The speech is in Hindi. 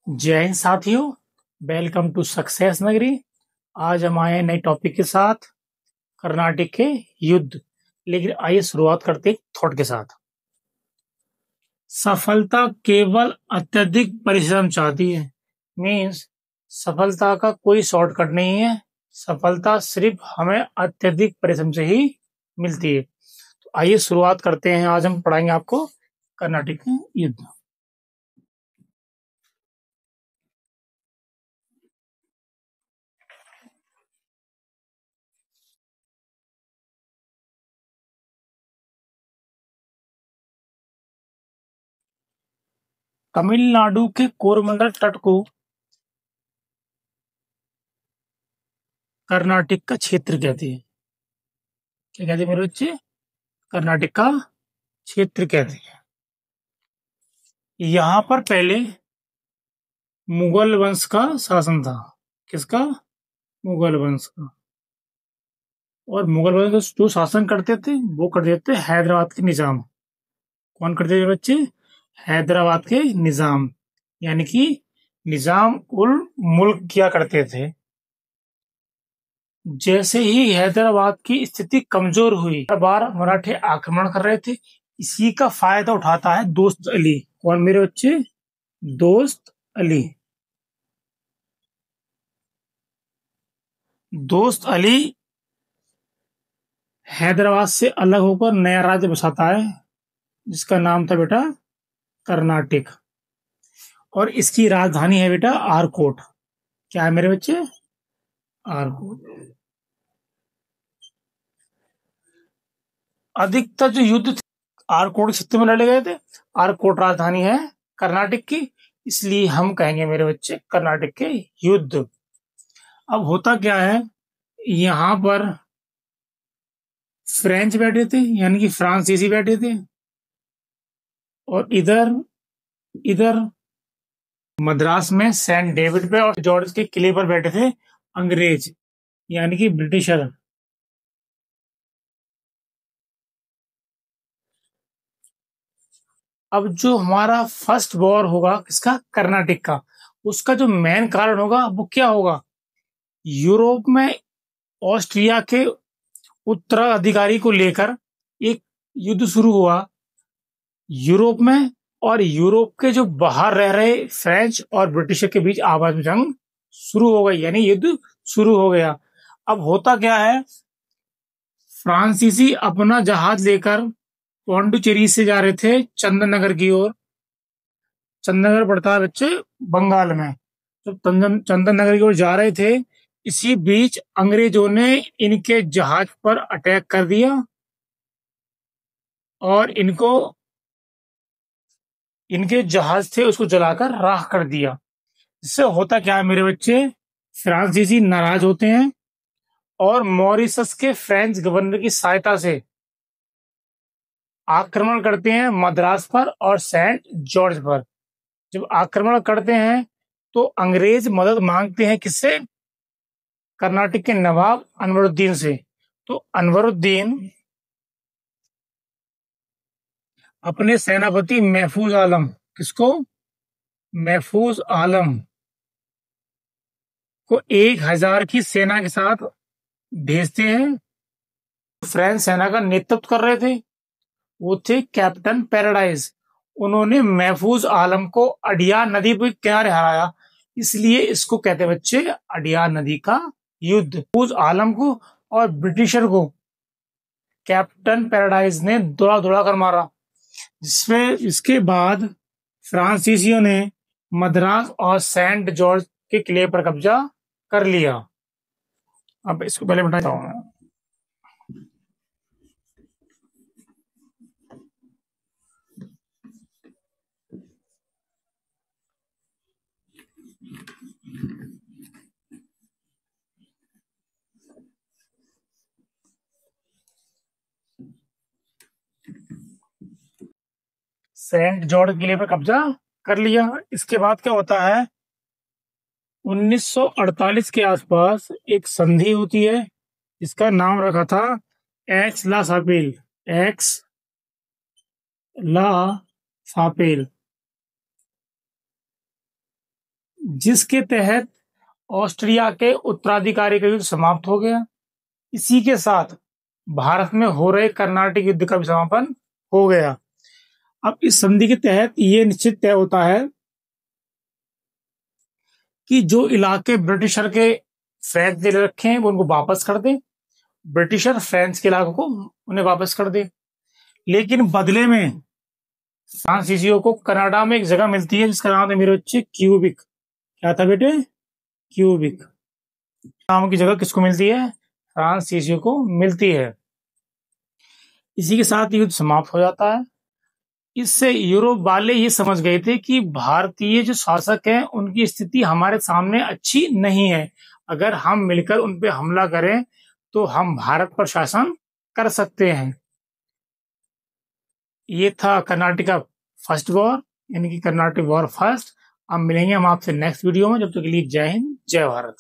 जय हिंद साथियों, वेलकम टू सक्सेस नगरी। आज हम आए नए टॉपिक के साथ, कर्नाटक के युद्ध। लेकिन आइए शुरुआत करते हैं थॉट के साथ। सफलता केवल अत्यधिक परिश्रम चाहती है। मीन्स सफलता का कोई शॉर्टकट नहीं है। सफलता सिर्फ हमें अत्यधिक परिश्रम से ही मिलती है। तो आइए शुरुआत करते हैं। आज हम पढ़ाएंगे आपको कर्नाटक के युद्ध। तमिलनाडु के कोरमंडल तट को कर्नाटक का क्षेत्र कहते हैं। क्या कहते हैं मेरे बच्चे? कर्नाटक का क्षेत्र कहते हैं। यहाँ पर पहले मुगल वंश का शासन था। किसका? मुगल वंश का। और मुगल वंश जो शासन करते थे वो करते थे हैदराबाद के निजाम। कौन करते थे बच्चे? हैदराबाद के निजाम, यानी कि निजाम उल मुल्क किया करते थे। जैसे ही हैदराबाद की स्थिति कमजोर हुई, बार मराठे आक्रमण कर रहे थे। इसी का फायदा उठाता है दोस्त अली। कौन मेरे बच्चे? दोस्त अली। दोस्त अली हैदराबाद से अलग होकर नया राज्य बसाता है, जिसका नाम था बेटा कर्नाटक। और इसकी राजधानी है बेटा आरकोट। क्या है मेरे बच्चे? आरकोट। अधिकतर जो युद्ध थे आरकोट क्षेत्र में लड़े गए थे। आरकोट राजधानी है कर्नाटक की, इसलिए हम कहेंगे मेरे बच्चे कर्नाटक के युद्ध। अब होता क्या है, यहां पर फ्रेंच बैठे थे, यानी कि फ्रांसीसी बैठे थे। और इधर इधर मद्रास में सेंट डेविड पे और जॉर्ज के किले पर बैठे थे अंग्रेज, यानी कि ब्रिटिशर। अब जो हमारा फर्स्ट वॉर होगा किसका? कर्नाटक का। उसका जो मेन कारण होगा वो क्या होगा? यूरोप में ऑस्ट्रिया के उत्तराधिकारी को लेकर एक युद्ध शुरू हुआ यूरोप में। और यूरोप के जो बाहर रह रहे फ्रेंच और ब्रिटिशर के बीच आपस में जंग शुरू हो गई, यानी युद्ध शुरू हो गया। अब होता क्या है, फ्रांसीसी अपना जहाज लेकर पौंडुचेरी से जा रहे थे चंदननगर की ओर। चंदननगर पड़ता है बच्चे बंगाल में। तो चंदननगर की ओर जा रहे थे, इसी बीच अंग्रेजों ने इनके जहाज पर अटैक कर दिया और इनके जहाज थे उसको जलाकर राख कर दिया। इससे होता क्या है मेरे बच्चे? फ्रांसीसी नाराज होते हैं और मॉरिशस के फ्रेंच गवर्नर की सहायता से आक्रमण करते हैं मद्रास पर और सेंट जॉर्ज पर। जब आक्रमण करते हैं तो अंग्रेज मदद मांगते हैं किससे? कर्नाटक के नवाब अनवरुद्दीन से। तो अनवरुद्दीन अपने सेनापति महफूज आलम, किसको? महफूज आलम को 1000 की सेना के साथ भेजते हैं। फ्रेंच सेना का नेतृत्व कर रहे थे वो थे कैप्टन पैराडाइज। उन्होंने महफूज आलम को अडियार नदी के किनारे हराया, इसलिए इसको कहते हैं बच्चे अडियार नदी का युद्ध। महफूज आलम को और ब्रिटिशर को कैप्टन पैराडाइज ने दौड़ा दौड़ा कर मारा, जिसमें इसके बाद फ्रांसीसियों ने मद्रास और सेंट जॉर्ज के किले पर कब्जा कर लिया। अब इसको पहले बताता हूँ। सेंट जॉर्ज किले पर कब्जा कर लिया। इसके बाद क्या होता है, 1948 के आसपास एक संधि होती है, जिसका नाम रखा था एक्स ला सापेल। एक्स ला सापेल। जिसके तहत ऑस्ट्रिया के उत्तराधिकारी का युद्ध समाप्त हो गया। इसी के साथ भारत में हो रहे कर्नाटक युद्ध का भी समापन हो गया। अब इस संधि के तहत ये निश्चित तय होता है कि जो इलाके ब्रिटिशर के फ्रेंच ने रखे हैं वो उनको वापस कर दे, ब्रिटिशर फ्रेंच के इलाकों को उन्हें वापस कर दे। लेकिन बदले में फ्रांसीसियों को कनाडा में एक जगह मिलती है जिसका नाम है मेरे बच्चे क्यूबिक। क्या था बेटे? क्यूबिक नाम की जगह किसको मिलती है? फ्रांसीसियों को मिलती है। इसी के साथ युद्ध समाप्त हो जाता है। इससे यूरोप वाले ये समझ गए थे कि भारतीय जो शासक हैं उनकी स्थिति हमारे सामने अच्छी नहीं है। अगर हम मिलकर उन पे हमला करें तो हम भारत पर शासन कर सकते हैं। ये था कर्नाटका फर्स्ट वॉर, यानी कि कर्नाटक वॉर फर्स्ट। अब मिलेंगे हम आपसे नेक्स्ट वीडियो में। जब तक के लिए जय हिंद, जय भारत।